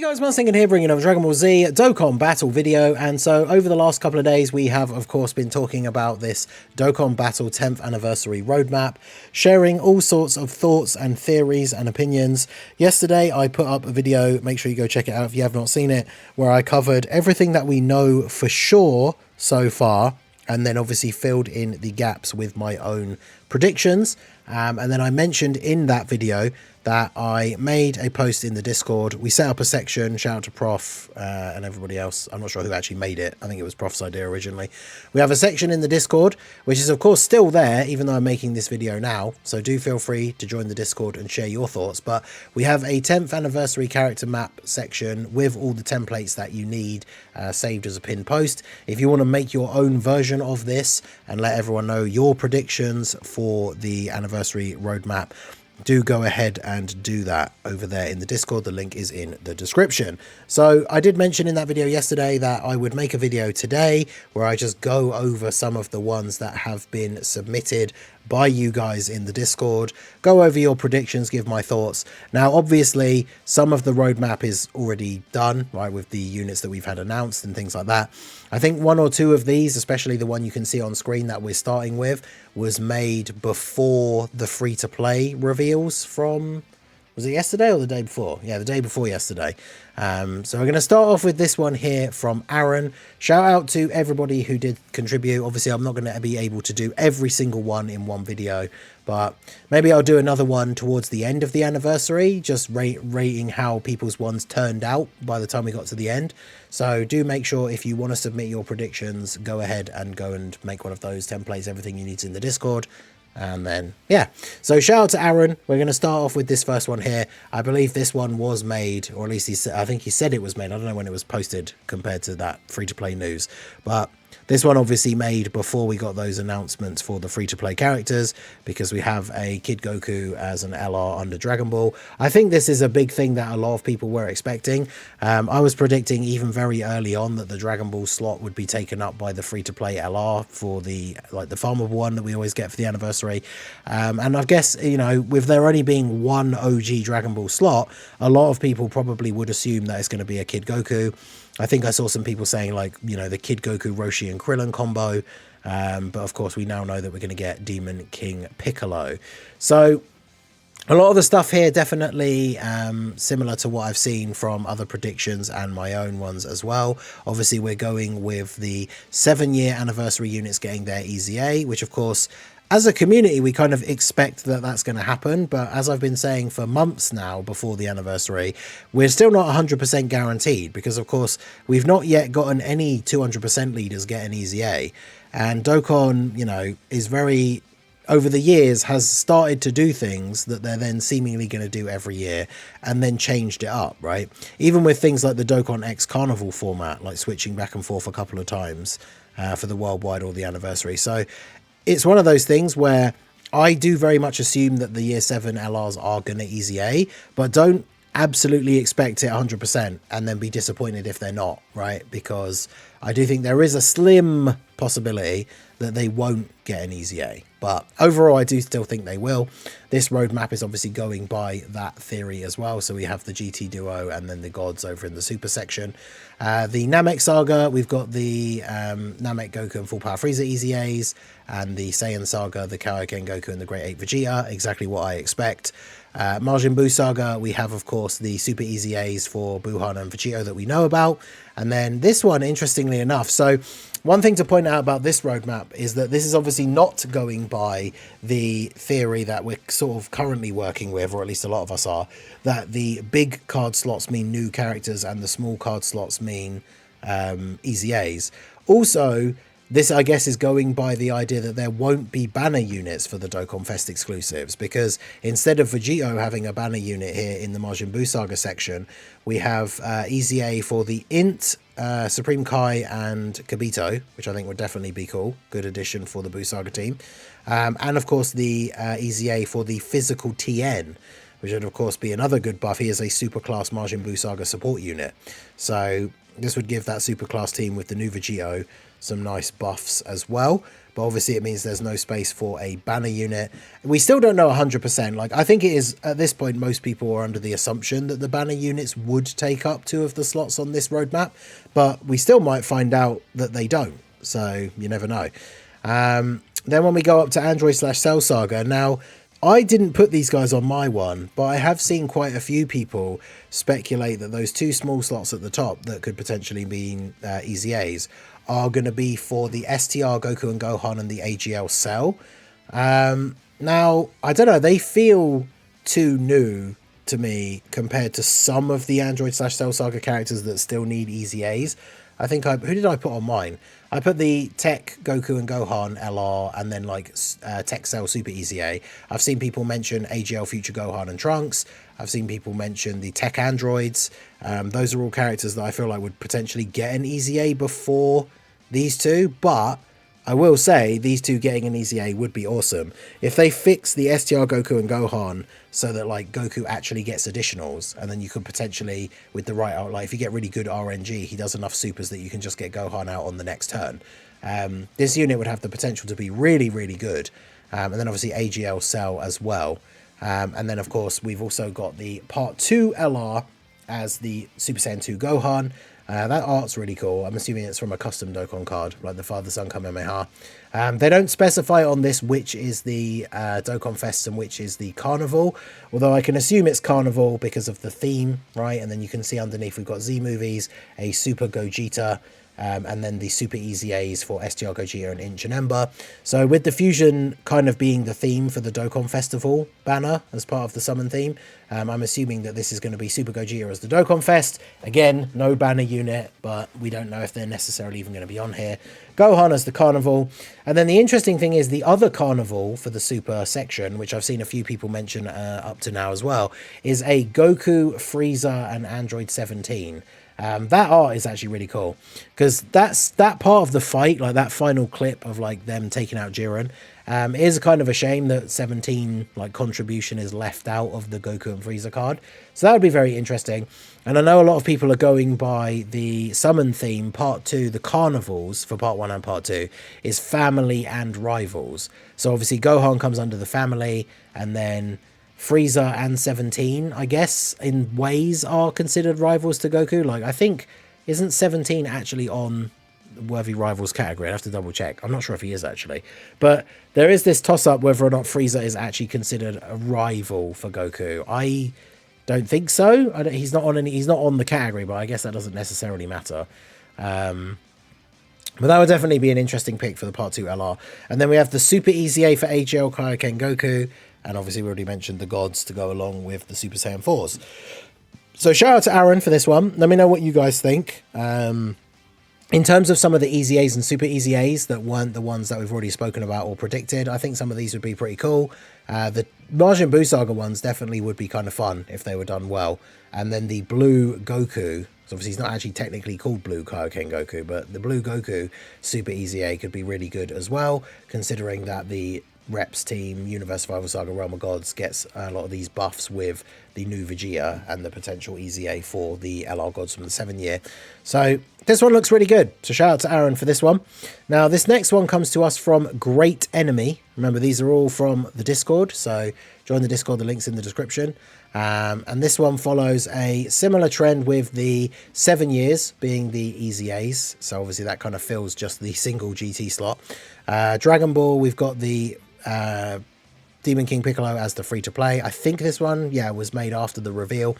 Hey guys, Mustang here bringing another Dragon Ball Z Dokkan Battle video, and so over the last couple of days we have of course been talking about this Dokkan Battle 10th anniversary roadmap, sharing all sorts of thoughts and theories and opinions. Yesterday I put up a video, make sure you go check it out if you have not seen it, where I covered everything that we know for sure so far, and then obviously filled in the gaps with my own predictions. And then I mentioned in that video that I made a post in the Discord. We set up a section, shout out to Prof and everybody else. I'm not sure who actually made it. I think it was Prof's idea originally. We have a section in the Discord, which is of course still there, even though I'm making this video now. So do feel free to join the Discord and share your thoughts. But we have a 10th anniversary character map section with all the templates that you need saved as a pinned post. If you want to make your own version of this and let everyone know your predictions for the anniversary roadmap, do go ahead and do that over there in the Discord. The link is in the description. So I did mention in that video yesterday that I would make a video today where I just go over some of the ones that have been submitted by you guys in the Discord, go over your predictions, give my thoughts. Now obviously some of the roadmap is already done, right, with the units that we've had announced and things like that. I think one or two of these, especially the one you can see on screen that we're starting with, was made before the free-to-play reveals from, was it yesterday or the day before? Yeah, the day before yesterday. So we're going to start off with this one here from Aaron. Shout out to everybody who did contribute. Obviously, I'm not going to be able to do every single one in one video, but maybe I'll do another one towards the end of the anniversary, just rating how people's ones turned out by the time we got to the end. So do make sure if you want to submit your predictions, go ahead and go and make one of those templates. Everything you need is in the Discord. And then, yeah, so shout out to Aaron. We're going to start off with this first one here. I believe this one was made, or at least I think he said it was made. I don't know when it was posted compared to that free-to-play news, but this one obviously made before we got those announcements for the free-to-play characters, because we have a Kid Goku as an LR under Dragon Ball. I think this is a big thing that a lot of people were expecting. I was predicting even very early on that the Dragon Ball slot would be taken up by the free-to-play LR for the farmable one that we always get for the anniversary. And I guess, you know, with there only being one OG Dragon Ball slot, a lot of people probably would assume that it's going to be a Kid Goku. I think I saw some people saying, like, you know, the Kid Goku, Roshi and Krillin combo. But of course, we now know that we're going to get Demon King Piccolo. So a lot of the stuff here definitely similar to what I've seen from other predictions and my own ones as well. Obviously, we're going with the 7-year anniversary units getting their EZA, which of course, as a community, we kind of expect that that's going to happen. But as I've been saying for months now before the anniversary, we're still not 100% guaranteed, because of course, we've not yet gotten any 200% leaders get an EZA. And Dokkan, you know, is very, over the years, has started to do things that they're then seemingly going to do every year and then changed it up, right? Even with things like the Dokkan X Carnival format, like switching back and forth a couple of times for the worldwide or the anniversary. So it's one of those things where I do very much assume that the year 7 LRs are going to EZA, but don't absolutely expect it 100% and then be disappointed if they're not, right? Because I do think there is a slim possibility that they won't get an EZA, but overall I do still think they will. This roadmap is obviously going by that theory as well. So we have the GT duo and then the gods over in the super section. The Namek saga, we've got the Namek Goku and Full Power Frieza EZAs, and the Saiyan saga, the Kaioken Goku and the Great Ape Vegeta, exactly what I expect. Majin Buu saga, we have of course the super EZAs for Buhan and Vegito that we know about. And then this one, interestingly enough, so one thing to point out about this roadmap is that this is obviously not going by the theory that we're sort of currently working with, or at least a lot of us are, that the big card slots mean new characters and the small card slots mean EZAs. Also, this, I guess, is going by the idea that there won't be banner units for the Dokkan Fest exclusives, because instead of Vegito having a banner unit here in the Majin Buu Saga section, we have EZA for the Int, Supreme Kai and Kibito, which I think would definitely be cool. Good addition for the Buu Saga team. And of course the EZA for the Physical TN, which would of course be another good buff. He is a super class Majin Buu Saga support unit. So this would give that super class team with the new Vegito some nice buffs as well. But obviously it means there's no space for a banner unit. We still don't know 100%. Like, I think it is, at this point, most people are under the assumption that the banner units would take up 2 of the slots on this roadmap, but we still might find out that they don't. So you never know. Then when we go up to Android/Cell Saga, now I didn't put these guys on my one, but I have seen quite a few people speculate that those 2 small slots at the top that could potentially be easy A's are going to be for the STR Goku and Gohan and the AGL Cell. Now, I don't know, they feel too new to me compared to some of the Android/Cell Saga characters that still need easy A's. I think who did I put on mine? I put the Tech Goku and Gohan LR and then like Tech Cell Super Easy A. I've seen people mention AGL Future Gohan and Trunks. I've seen people mention the Tech Androids. Those are all characters that I feel like would potentially get an Easy A before these 2, but I will say these 2 getting an Easy A would be awesome. If they fix the STR Goku and Gohan so that like Goku actually gets additionals, and then you could potentially, with the right out, like if you get really good RNG, he does enough supers that you can just get Gohan out on the next turn. This unit would have the potential to be really, really good. And then obviously AGL Cell as well. And then of course we've also got the Part 2 LR as the Super Saiyan 2 Gohan. That art's really cool. I'm assuming it's from a custom Dokkan card, like the Father-Son Kamehameha. They don't specify on this which is the Dokkan Fest and which is the Carnival, although I can assume it's Carnival because of the theme, right? And then you can see underneath we've got Z movies, a Super Gogeta, and then the Super Easy A's for STR Gogeta and Inch and Ember. So with the fusion kind of being the theme for the Dokkan Festival banner as part of the summon theme, I'm assuming that this is going to be Super Gogeta as the Dokkan Fest. Again, no banner unit, but we don't know if they're necessarily even going to be on here. Gohan as the Carnival. And then the interesting thing is the other Carnival for the Super section, which I've seen a few people mention up to now as well, is a Goku, Frieza and Android 17. That art is actually really cool because that part of the fight, like that final clip of like them taking out Jiren, is kind of a shame that 17 like contribution is left out of the Goku and Frieza card. So that would be very interesting. And I know a lot of people are going by the summon theme. Part 2, the carnivals for part 1 and part 2 is family and rivals. So obviously Gohan comes under the family, and then Frieza and 17, I guess, in ways are considered rivals to Goku. Like, I think, isn't 17 actually on the Worthy Rivals category? I have to double check. I'm not sure if he is actually. But there is this toss-up whether or not Frieza is actually considered a rival for Goku. I don't think so. He's not on the category, but I guess that doesn't necessarily matter. But that would definitely be an interesting pick for the Part 2 LR. And then we have the Super Easy A for AGL Kaioken Goku. And obviously we already mentioned the gods to go along with the Super Saiyan 4s. So shout out to Aaron for this one. Let me know what you guys think. In terms of some of the Easy A's and Super Easy A's that weren't the ones that we've already spoken about or predicted, I think some of these would be pretty cool. The Majin Buu Saga ones definitely would be kind of fun if they were done well. And then the Blue Goku, so obviously he's not actually technically called Blue Kaioken Goku, but the Blue Goku Super Easy A could be really good as well, considering that the Reps team, Universe Survival Saga Realm of Gods, gets a lot of these buffs with the new Vegeta and the potential Easy A for the LR Gods from the 7 year. So this one looks really good. So shout out to Aaron for this one. Now this next one comes to us from Great Enemy. Remember, these are all from the Discord, so join the Discord, the link's in the description. And this one follows a similar trend with the 7 years being the Easy A's. So obviously that kind of fills just the single GT slot. Dragon Ball, we've got the Demon King Piccolo as the free-to-play. I think this one, yeah, was made after the reveal.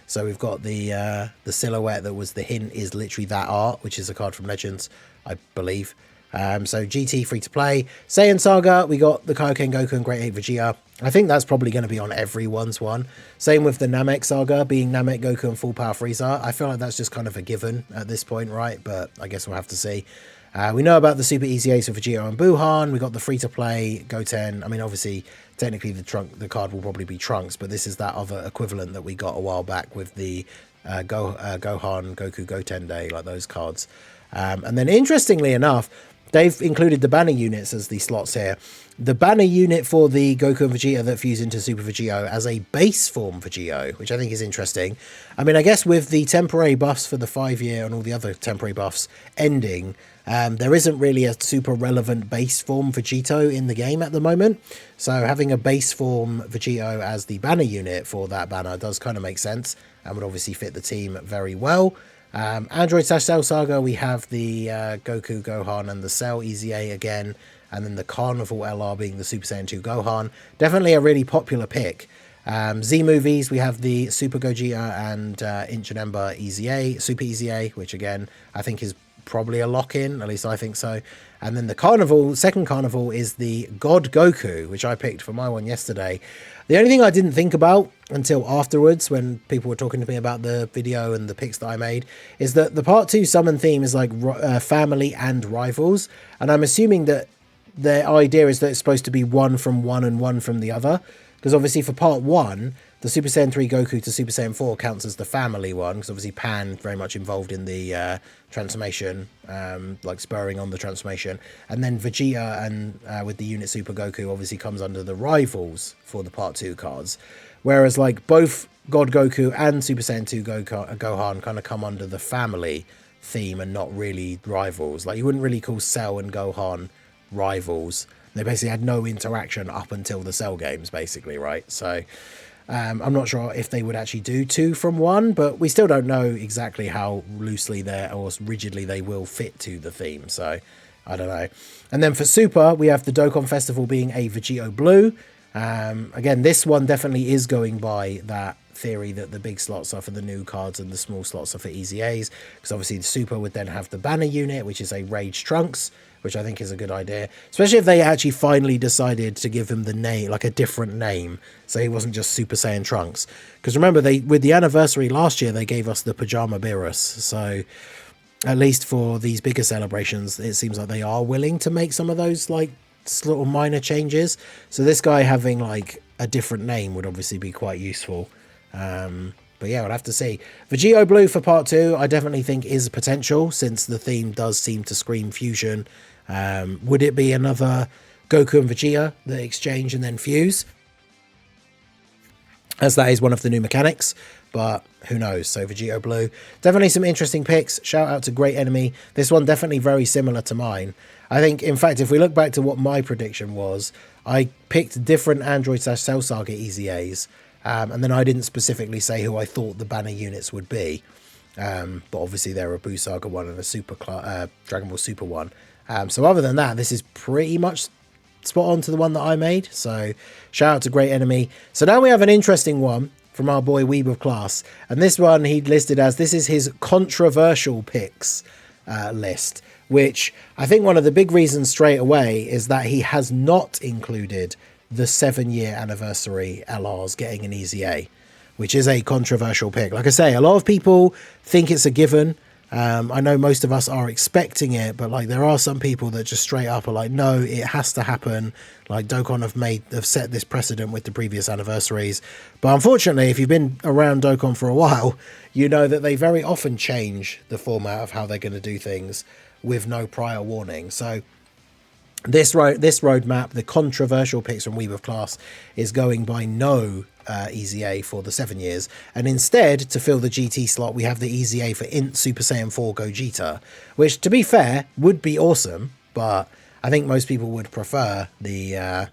So we've got the silhouette that was the hint is literally that art, which is a card from Legends, I believe. So GT free-to-play. Saiyan Saga, we got the Kaioken Goku and Great 8 Vegeta. I think that's probably going to be on everyone's one. Same with the Namek Saga, being Namek Goku and Full Power Frieza. I feel like that's just kind of a given at this point, right? But I guess we'll have to see. We know about the Super Easy Ace of Vegeta and Buhan. We got the free-to-play Goten. I mean, obviously, technically the card will probably be Trunks, but this is that other equivalent that we got a while back with the Gohan, Goku, Goten Day, like those cards. And then, interestingly enough, they've included the banner units as the slots here. The banner unit for the Goku and Vegeta that fuse into Super Vegito as a base form Vegito, which I think is interesting. I mean, I guess with the temporary buffs for the 5-year and all the other temporary buffs ending, there isn't really a super relevant base form Vegito in the game at the moment. So having a base form Vegito as the banner unit for that banner does kind of make sense and would obviously fit the team very well. Android/Cell Saga, we have the Goku, Gohan, and the Cell EZA again, and then the Carnival LR being the Super Saiyan 2 Gohan. Definitely a really popular pick. Z movies, we have the Super Gogeta and Inch and Ember EZA, Super EZA, which again, I think is probably a lock-in, at least I think so. And then the Carnival, second Carnival, is the God Goku, which I picked for my one yesterday. The only thing I didn't think about until afterwards, when people were talking to me about the video and the picks that I made, is that the part 2 summon theme is like family and rivals. And I'm assuming that the idea is that it's supposed to be one from one and one from the other. Because obviously for part 1, the Super Saiyan 3 Goku to Super Saiyan 4 counts as the family one, because obviously Pan very much involved in the transformation, like spurring on the transformation. And then Vegeta and with the unit Super Goku obviously comes under the rivals for the part 2 cards. Whereas like both God Goku and Super Saiyan 2 Gohan kind of come under the family theme and not really rivals. Like you wouldn't really call Cell and Gohan rivals. They basically had no interaction up until the Cell games, basically, right? So I'm not sure if they would actually do 2 from 1, but we still don't know exactly how loosely or rigidly they will fit to the theme. So I don't know. And then for Super, we have the Dokkan Festival being a Vegito Blue. Again, this one definitely is going by that theory that the big slots are for the new cards and the small slots are for EZAs, because obviously the Super would then have the banner unit, which is a Rage Trunks, which I think is a good idea, especially if they actually finally decided to give him the name, like a different name, so he wasn't just Super Saiyan Trunks. Because remember, with the anniversary last year, they gave us the Pajama Beerus, so at least for these bigger celebrations, it seems like they are willing to make some of those like little minor changes. So this guy having like a different name would obviously be quite useful. But yeah, we'll have to see. Vegito Blue for part 2, I definitely think is potential, since the theme does seem to scream fusion. Would it be another Goku and Vegeta that exchange and then fuse, as that is one of the new mechanics? But who knows? So Vegito Blue, definitely some interesting picks. Shout out to Great Enemy. This one definitely very similar to mine. I think, in fact, if we look back to what my prediction was, I picked different Android/Cell Saga EZAs, and then I didn't specifically say who I thought the banner units would be. But obviously there are a Buu Saga one and a Super Dragon Ball Super one. So other than that, this is pretty much spot on to the one that I made. So shout out to Great Enemy. So now we have an interesting one from our boy Weeb of Class. And this one he listed as, this is his controversial picks list, which I think one of the big reasons straight away is that he has not included the 7-year anniversary LRs getting an EZA, which is a controversial pick. Like I say, a lot of people think it's a given. I know most of us are expecting it, but like there are some people that just straight up are like, no, it has to happen. Like Dokkan have set this precedent with the previous anniversaries. But unfortunately, if you've been around Dokkan for a while, you know that they very often change the format of how they're going to do things with no prior warning. So this roadmap, the controversial picks from Weeb of Class, is going by no EZA for the 7 years, and instead, to fill the GT slot, we have the EZA for Int Super Saiyan 4 Gogeta, which, to be fair, would be awesome, but I think most people would prefer the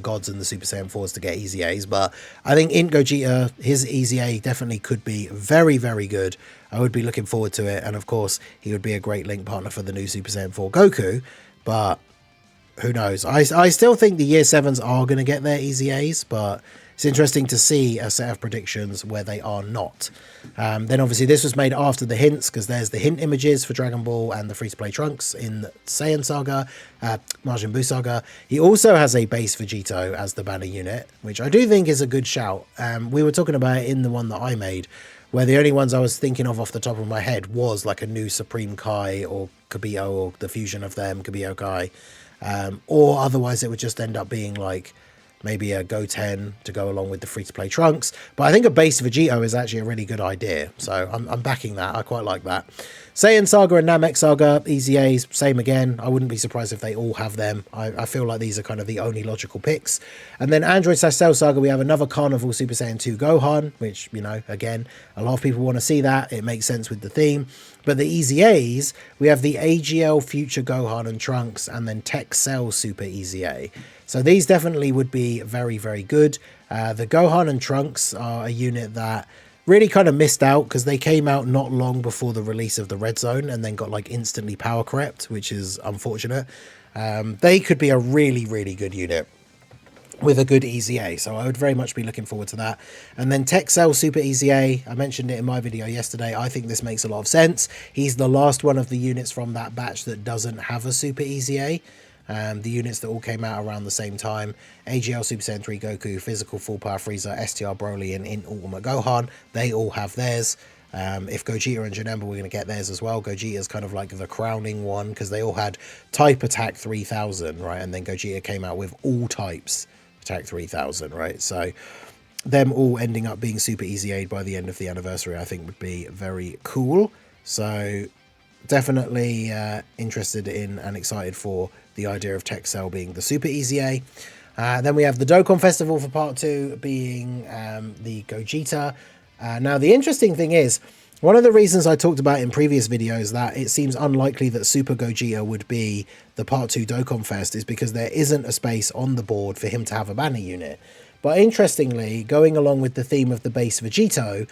gods and the Super Saiyan 4s to get EZAs. But I think Int Gogeta, his EZA definitely could be very, very good. I would be looking forward to it, and of course, he would be a great link partner for the new Super Saiyan 4 Goku, but who knows? I still think the Year 7s are going to get their EZAs, but it's interesting to see a set of predictions where they are not. Then obviously this was made after the hints, because there's the hint images for Dragon Ball and the free-to-play Trunks in Saiyan Saga, Majin Buu Saga. He also has a base Vegito as the banner unit, which I do think is a good shout. We were talking about it in the one that I made, where the only ones I was thinking of off the top of my head was like a new Supreme Kai or Kabio, or the fusion of them, Kabio Kai. Or otherwise it would just end up being like maybe a Goten to go along with the free-to-play Trunks. But I think a base Vegito is actually a really good idea. So I'm backing that. I quite like that. Saiyan Saga and Namek Saga, easy A's, same again. I wouldn't be surprised if they all have them. I feel like these are kind of the only logical picks. And then Android/Cell Saga, we have another Carnival Super Saiyan 2 Gohan, which, you know, again, a lot of people want to see that. It makes sense with the theme. But the easy A's, we have the AGL Future Gohan and Trunks, and then Tech Cell Super Easy A. So these definitely would be very, very good. The Gohan and Trunks are a unit that really kind of missed out because they came out not long before the release of the Red Zone and then got like instantly power crept, which is unfortunate. They could be a really, really good unit with a good Easy A, so I would very much be looking forward to that. And then Tech Cell Super Easy A, I mentioned it in my video yesterday. I think this makes a lot of sense. He's the last one of the units from that batch that doesn't have a Super Easy A. The units that all came out around the same time: AGL Super Saiyan 3 Goku, Physical Full Power Frieza, STR Broly, and In Ultimate Gohan. They all have theirs. If Gogeta and Janemba, we're going to get theirs as well. Gogeta's kind of like the crowning one because they all had Type Attack 3000, right? And then Gogeta came out with all types Attack 3000, right? So them all ending up being Super Easy Aid by the end of the anniversary, I think would be very cool. So definitely interested in and excited for the idea of Tech Cell being the Super Easy A. Then we have the Dokkan Festival for part 2 being the Gogeta. Now the interesting thing is, one of the reasons I talked about in previous videos that it seems unlikely that Super Gogeta would be the part 2 Dokkan Fest is because there isn't a space on the board for him to have a banner unit. But interestingly, going along with the theme of the base Vegito,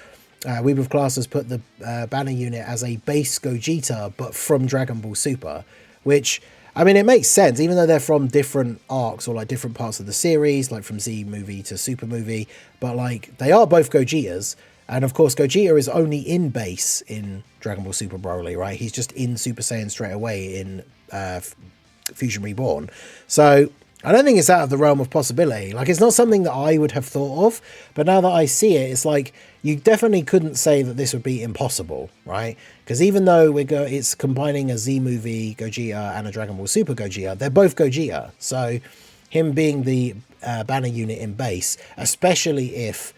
We With Class has put the banner unit as a base Gogeta, but from Dragon Ball Super, which, I mean, it makes sense, even though they're from different arcs or like different parts of the series, like from Z movie to Super movie, but like they are both Gogetas. And of course, Gogeta is only in base in Dragon Ball Super Broly, right? He's just in Super Saiyan straight away in Fusion Reborn. So I don't think it's out of the realm of possibility. Like, it's not something that I would have thought of, but now that I see it, it's like, you definitely couldn't say that this would be impossible, right? Because even though it's combining a Z movie Gogeta and a Dragon Ball Super Gogeta, they're both Gogeta. So him being the banner unit in base, especially if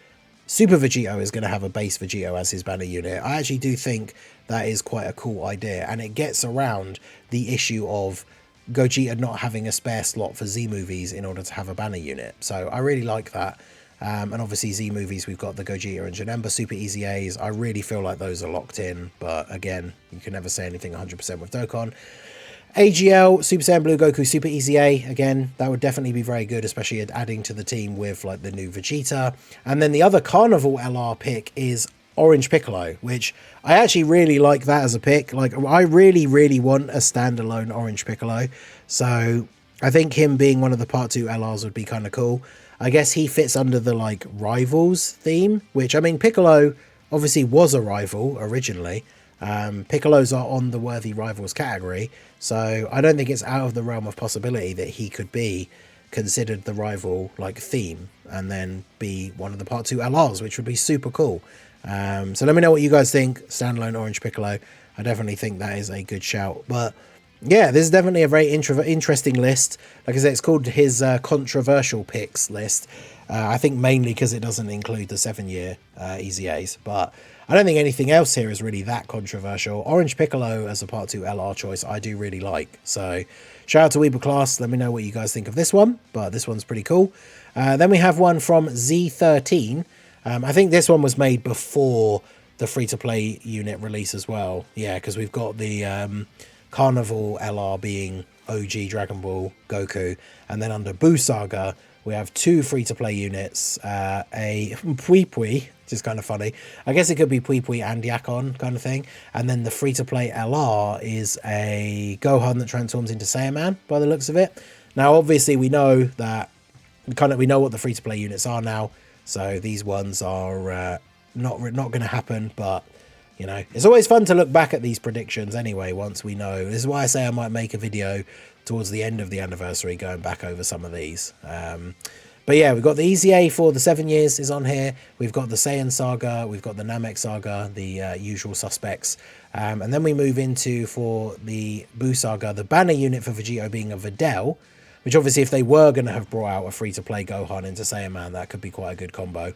Super Vegito is going to have a base Vegito as his banner unit, I actually do think that is quite a cool idea. And it gets around the issue of Gogeta not having a spare slot for Z movies in order to have a banner unit. So I really like that. And obviously Z movies, we've got the Gogeta and Janemba Super Easy A's. I really feel like those are locked in. But again, you can never say anything 100% with Dokkan. AGL, Super Saiyan Blue Goku, Super Easy A, again, that would definitely be very good, especially adding to the team with like the new Vegeta. And then the other Carnival LR pick is Orange Piccolo, which I actually really like that as a pick. Like, I really, really want a standalone Orange Piccolo. So I think him being one of the part 2 LRs would be kind of cool. I guess he fits under the like rivals theme, which, I mean, Piccolo obviously was a rival originally. Piccolos are on the worthy rivals category, so I don't think it's out of the realm of possibility that he could be considered the rival like theme and then be one of the part 2 LRs, which would be super cool. So let me know what you guys think. Standalone Orange Piccolo, I definitely think that is a good shout. But yeah, this is definitely a very interesting list. Like I said, it's called his controversial picks list. I think mainly because it doesn't include the 7-year Easy A's, but I don't think anything else here is really that controversial. Orange Piccolo as a part 2 LR choice, I do really like. So shout out to Weeble Class. Let me know what you guys think of this one, but this one's pretty cool. Then we have one from Z13. I think this one was made before the free-to-play unit release as well. Yeah, because we've got the Carnival LR being OG Dragon Ball Goku, and then under Buu Saga, we have 2 free-to-play units, a Pui Pui, which is kind of funny. I guess it could be Pui Pui and Yakon kind of thing. And then the free-to-play LR is a Gohan that transforms into Saiyaman by the looks of it. Now, obviously, we know that we know what the free-to-play units are now. So these ones are not going to happen, but you know, it's always fun to look back at these predictions anyway, once we know. This is why I say I might make a video towards the end of the anniversary going back over some of these. But yeah, we've got the Easy A for the 7 years is on here. We've got the Saiyan Saga. We've got the Namek Saga, the usual suspects. And then we move into, for the Buu Saga, the banner unit for Vegito being a Videl. which obviously if they were going to have brought out a free-to-play Gohan into Saiyaman, that could be quite a good combo.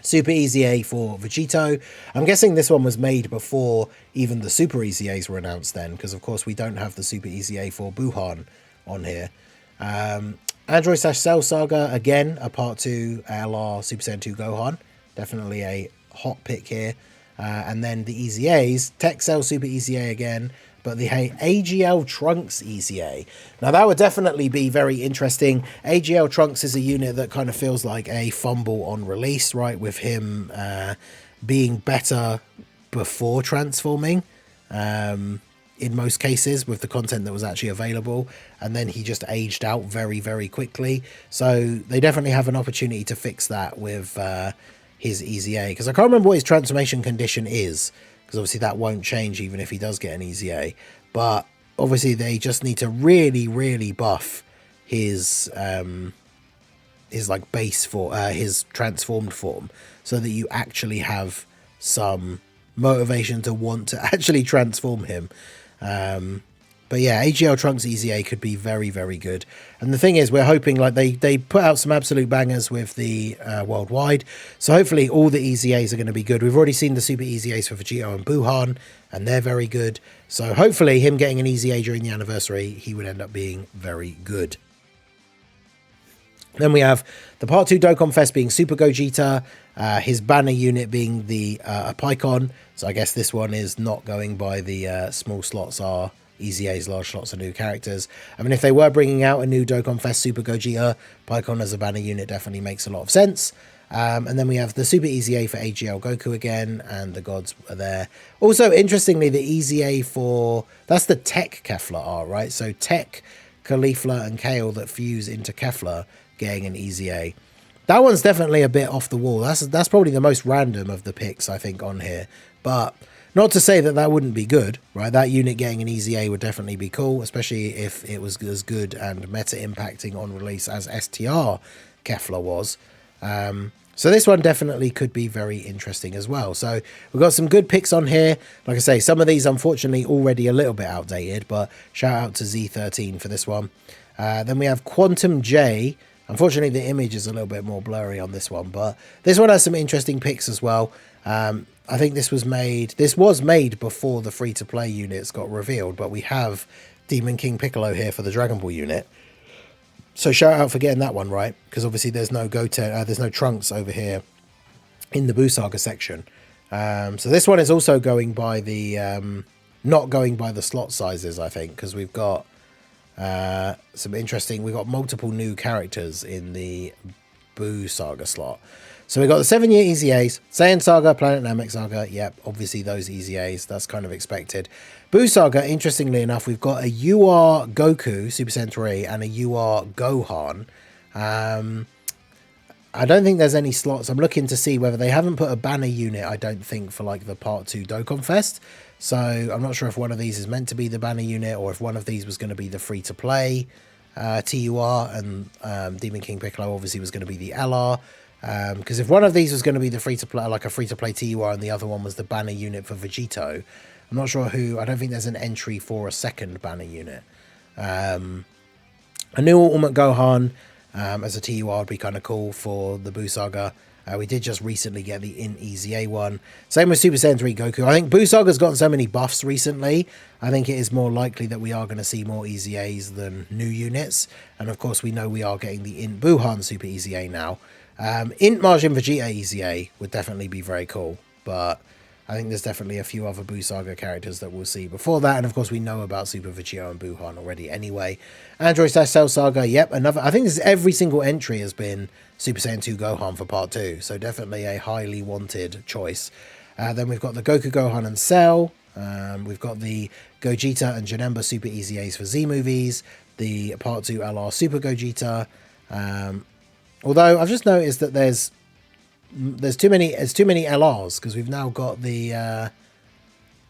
Super Easy A for Vegito. I'm guessing this one was made before even the Super Easy A's were announced then, because of course we don't have the Super Easy A for Buhan on here. Android/Cell Saga, again, a Part 2 LR Super Saiyan 2 Gohan. Definitely a hot pick here. And then the Easy A's, Tech Cell Super Easy A again, but the AGL Trunks Easy A. Now that would definitely be very interesting. AGL Trunks is a unit that kind of feels like a fumble on release, right? With him being better before transforming. In most cases with the content that was actually available, and then he just aged out very, very quickly. So they definitely have an opportunity to fix that with his Easy A, because I can't remember what his transformation condition is, because obviously that won't change even if he does get an Easy A, but obviously they just need to really, really buff his like base for his transformed form, so that you actually have some motivation to want to actually transform him. But yeah, AGL Trunks Easy A could be very, very good. And the thing is, we're hoping, like, they put out some absolute bangers with the worldwide, so hopefully all the Easy A's are going to be good. We've already seen the Super Easy A's for Vegito and Buhan, and they're very good. So hopefully him getting an Easy A during the anniversary, he would end up being very good. Then we have the Part 2 Dokkan Fest being Super Gogeta, his banner unit being the Pycon. So I guess this one is not going by the small slots are Easy A's, large slots are new characters. I mean, if they were bringing out a new Dokkan Fest Super Gogeta, Pycon as a banner unit definitely makes a lot of sense. And then we have the Super Easy A for AGL Goku again, and the gods are there. Also, interestingly, the Easy A for... that's the Tech Kefla art, right? So Tech, Caulifla, and Kale that fuse into Kefla getting an Easy A. That one's definitely a bit off the wall. That's probably the most random of the picks, I think, on here. But not to say that that wouldn't be good, right? That unit getting an Easy A would definitely be cool, especially if it was as good and meta impacting on release as STR Kefla was. So this one definitely could be very interesting as well. So we've got some good picks on here. Like I say, some of these unfortunately already a little bit outdated, but shout out to Z13 for this one. Then we have Quantum J. Unfortunately, the image is a little bit more blurry on this one, but this one has some interesting picks as well. I think this was made before the free-to-play units got revealed, but we have Demon King Piccolo here for the Dragon Ball unit. So shout out for getting that one right, because obviously there's no there's no Trunks over here in the Buu Saga section. So this one is also going by the not going by the slot sizes, I think, because we've got we've got multiple new characters in the Buu Saga slot. So we've got the 7-year Easy A's, Saiyan Saga, Planet Namek Saga. Yep, obviously those Easy A's, that's kind of expected. Buu Saga, interestingly enough, we've got a UR Goku, Super Saiyan 3, and a UR Gohan. I don't think there's any slots. I'm looking to see whether they haven't put a banner unit, I don't think, for like the Part 2 Dokkan Fest. So I'm not sure if one of these is meant to be the banner unit, or if one of these was going to be the free-to-play TUR, and Demon King Piccolo obviously was going to be the LR. Because if one of these was going to be the free-to-play, like a free-to-play TUR, and the other one was the banner unit for Vegito, I'm not sure who... I don't think there's an entry for a second banner unit. A new Ultimate Gohan as a TUR would be kind of cool for the Buu Saga. We did just recently get the Easy A one. Same with Super Saiyan 3 Goku. I think Buu Saga's gotten so many buffs recently. I think it is more likely that we are going to see more Easy A's than new units. And of course, we know we are getting the Int Buhan Super Easy A now. Int Majin Vegeta Easy A would definitely be very cool. But I think there's definitely a few other Buu Saga characters that we'll see before that. And of course, we know about Super Vegito and Buhan already anyway. Android/Cell Saga, yep, another. I think this every single entry has been Super Saiyan 2 Gohan for Part 2. So definitely a highly wanted choice. Then we've got the Goku Gohan and Cell. We've got the Gogeta and Janemba Super Easy A's for Z movies. The Part 2 LR Super Gogeta. Although I've just noticed that there's too many LRs, because we've now got the oh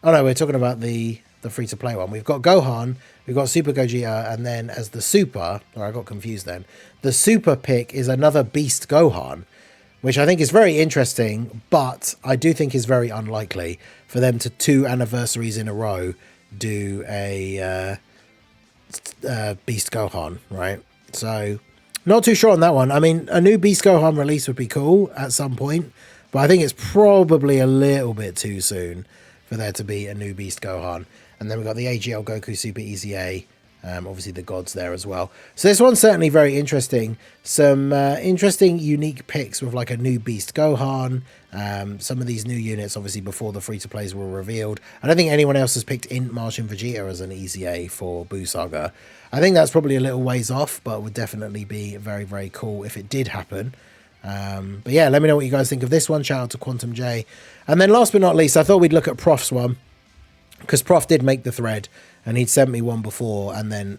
no, we're talking about the free-to-play one. We've got Gohan, we've got Super Gogeta, and then as the Super, or I got confused then, the Super pick is another Beast Gohan, which I think is very interesting, but I do think is very unlikely for them to 2 anniversaries in a row do a Beast Gohan, right? So not too sure on that one. I mean, a new Beast Gohan release would be cool at some point, but I think it's probably a little bit too soon for there to be a new Beast Gohan. And then we've got the AGL Goku Super Easy A. Obviously the gods there as well. So this one's certainly very interesting. Some interesting, unique picks with like a new Beast Gohan. Some of these new units, obviously before the free-to-plays were revealed. I don't think anyone else has picked Int Martian Vegeta as an Easy A for Buu Saga. I think that's probably a little ways off, but would definitely be very, very cool if it did happen. But yeah, let me know what you guys think of this one. Shout out to Quantum J. And then last but not least, I thought we'd look at Prof's one, because Prof did make the thread and he'd sent me one before, and then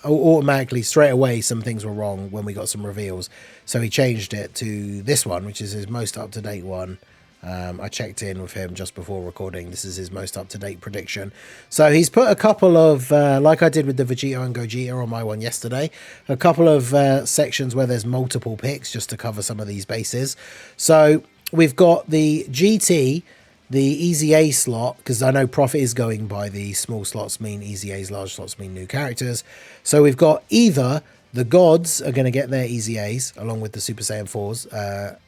automatically straight away some things were wrong when we got some reveals, so he changed it to this one, which is his most up-to-date one. I checked in with him just before recording. This is his most up-to-date prediction. So he's put a couple of, like I did with the Vegeta and Gogeta on my one yesterday, a couple of sections where there's multiple picks just to cover some of these bases. So we've got the GT, the Easy A slot, because I know Prof is going by the small slots mean Easy A's, large slots mean new characters. So we've got either the gods are going to get their Easy A's along with the Super Saiyan 4s,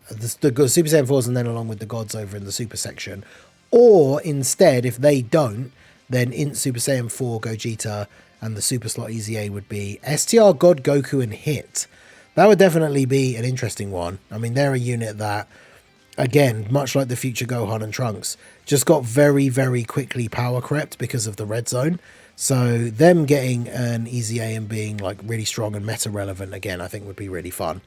the Super Saiyan 4s, and then along with the gods over in the Super section. Or instead, if they don't, then Int Super Saiyan 4 Gogeta and the Super slot Easy A would be STR God Goku and Hit. That would definitely be an interesting one. I mean, they're a unit that, again, much like the future Gohan and Trunks, just got very, very quickly power crept because of the red zone. So them getting an Easy A and being like really strong and meta relevant again, I think would be really fun.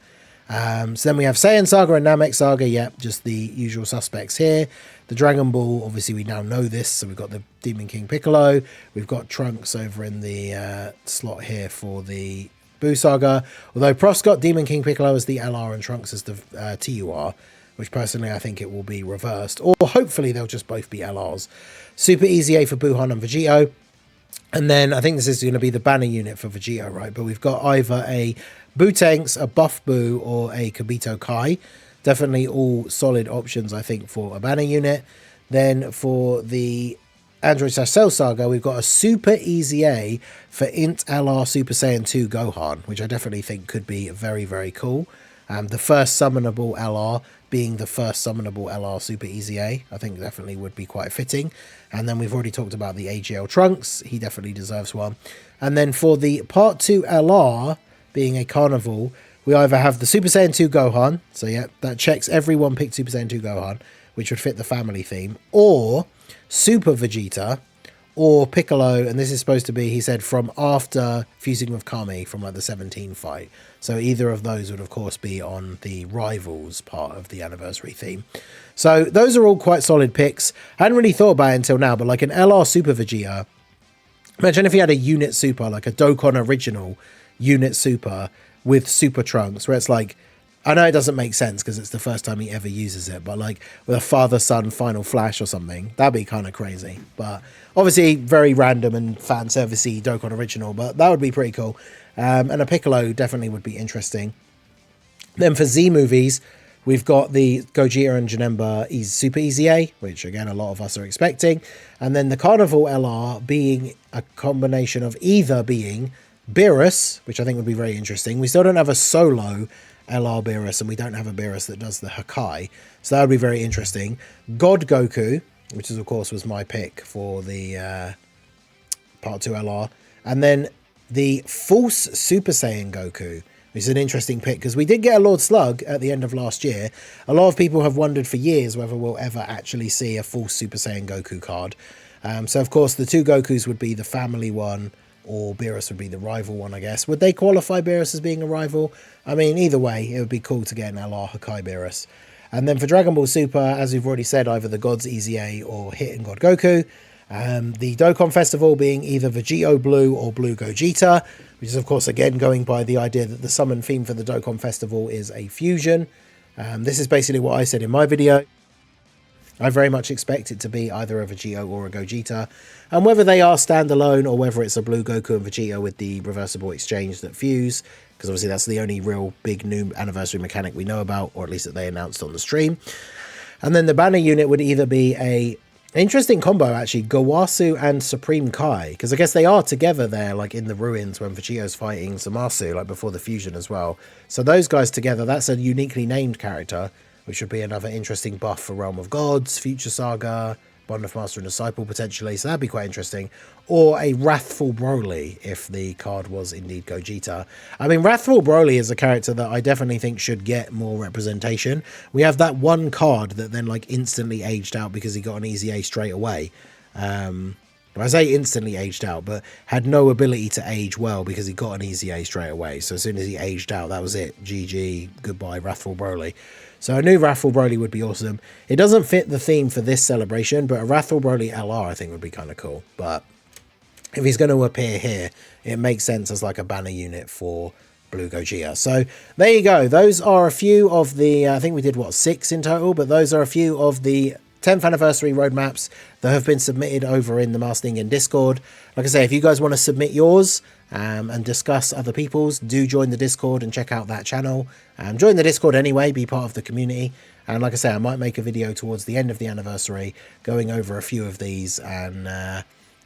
So then we have Saiyan Saga and Namek Saga. Yep, just the usual suspects here. The Dragon Ball, obviously we now know this. So we've got the Demon King Piccolo. We've got Trunks over in the slot here for the Buu Saga. Although Prof's got Demon King Piccolo as the LR and Trunks as the TUR. Which personally I think it will be reversed. Or hopefully they'll just both be LRs. Super Easy A for Buhan and Vegito. And then I think this is going to be the banner unit for Vegito, right? But we've got either a Bootanks, a Buff Buu, or a Kibito Kai. Definitely all solid options, I think, for a banner unit. Then for the Android Cell Saga, we've got a Super Easy A for Int LR Super Saiyan 2 Gohan, which I definitely think could be very, very cool. The first summonable LR being the first summonable LR Super Easy A, I think definitely would be quite fitting. And then we've already talked about the AGL Trunks. He definitely deserves one. And then for the Part 2 LR, being a Carnival, we either have the Super Saiyan 2 Gohan. So yeah, that checks everyone picked Super Saiyan 2 Gohan, which would fit the family theme. Or Super Vegeta, or Piccolo, and this is supposed to be, he said, from after fusing with Kami from like the 17 fight. So either of those would of course be on the Rivals part of the anniversary theme. So those are all quite solid picks. I hadn't really thought about it until now, but like an LR Super Vegeta, imagine if he had a unit super, like a Dokkan original unit super with Super Trunks, where it's like, I know it doesn't make sense because it's the first time he ever uses it, but like with a father-son final flash or something, that'd be kind of crazy. But obviously very random and fan servicey Dokkan original, but that would be pretty cool. And a Piccolo definitely would be interesting. Then for Z movies, we've got the Gogeta and Janemba Super Easy A, which again a lot of us are expecting. And then the Carnival LR being a combination of either being Beerus, which I think would be very interesting. We still don't have a solo LR Beerus, and we don't have a Beerus that does the Hakai, so that would be very interesting. God Goku, which is of course was my pick for the Part 2 LR, and then the False Super Saiyan Goku, which is an interesting pick because we did get a Lord Slug at the end of last year. A lot of people have wondered for years whether we'll ever actually see a False Super Saiyan Goku card. So of course the two Gokus would be the family one, or Beerus would be the rival one, I guess. Would they qualify Beerus as being a rival? I mean, either way, it would be cool to get an LR Hakai Beerus. And then for Dragon Ball Super, as we've already said, either the Gods Easy A or Hit and God Goku. The Dokkan Festival being either Vegito Blue or Blue Gogeta, which is of course again going by the idea that the summon theme for the Dokkan Festival is a fusion. This is basically what I said in my video. I very much expect it to be either a Vegito or a Gogeta, and whether they are standalone or whether it's a Blue Goku and Vegito with the reversible exchange that fuse, because obviously that's the only real big new anniversary mechanic we know about, or at least that they announced on the stream. And then the banner unit would either be a Interesting combo, actually, Gowasu and Supreme Kai, because I guess they are together there, like in the ruins when Vegito's fighting Zamasu, like before the fusion as well. So those guys together, that's a uniquely named character, which would be another interesting buff for Realm of Gods, Future Saga, Bond of Master and Disciple potentially, so that'd be quite interesting. Or a Wrathful Broly, if the card was indeed Gogeta. I mean, Wrathful Broly is a character that I definitely think should get more representation. We have that one card that then like instantly aged out because he got an easy A straight away. I say instantly aged out, but had no ability to age well because he got an easy A straight away. So as soon as he aged out, that was it. GG, goodbye, Wrathful Broly. So I knew Wrathful Broly would be awesome. It doesn't fit the theme for this celebration, but a Wrathful Broly LR I think would be kind of cool. But if he's going to appear here, it makes sense as like a banner unit for Blue Gogeta. So there you go. Those are a few of the, I think we did, what, 6 in total? But those are a few of the 10th anniversary roadmaps that have been submitted over in the Master Ningen Discord. Like I say, if you guys want to submit yours and discuss other people's, do join the Discord and check out that channel. Join the Discord anyway, be part of the community. And like I say, I might make a video towards the end of the anniversary going over a few of these and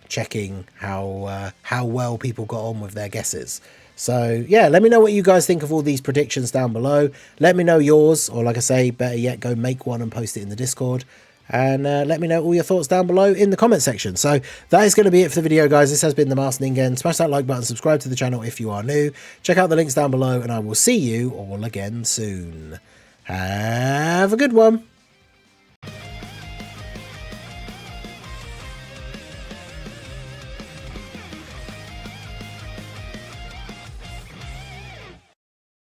checking how well people got on with their guesses. So yeah, let me know what you guys think of all these predictions down below. Let me know yours, or like I say, better yet, go make one and post it in the Discord. And let me know all your thoughts down below in the comment section. So that is going to be it for the video, guys. This has been the Master Ningen. Smash that like button, subscribe to the channel if you are new. Check out the links down below, and I will see you all again soon. Have a good one.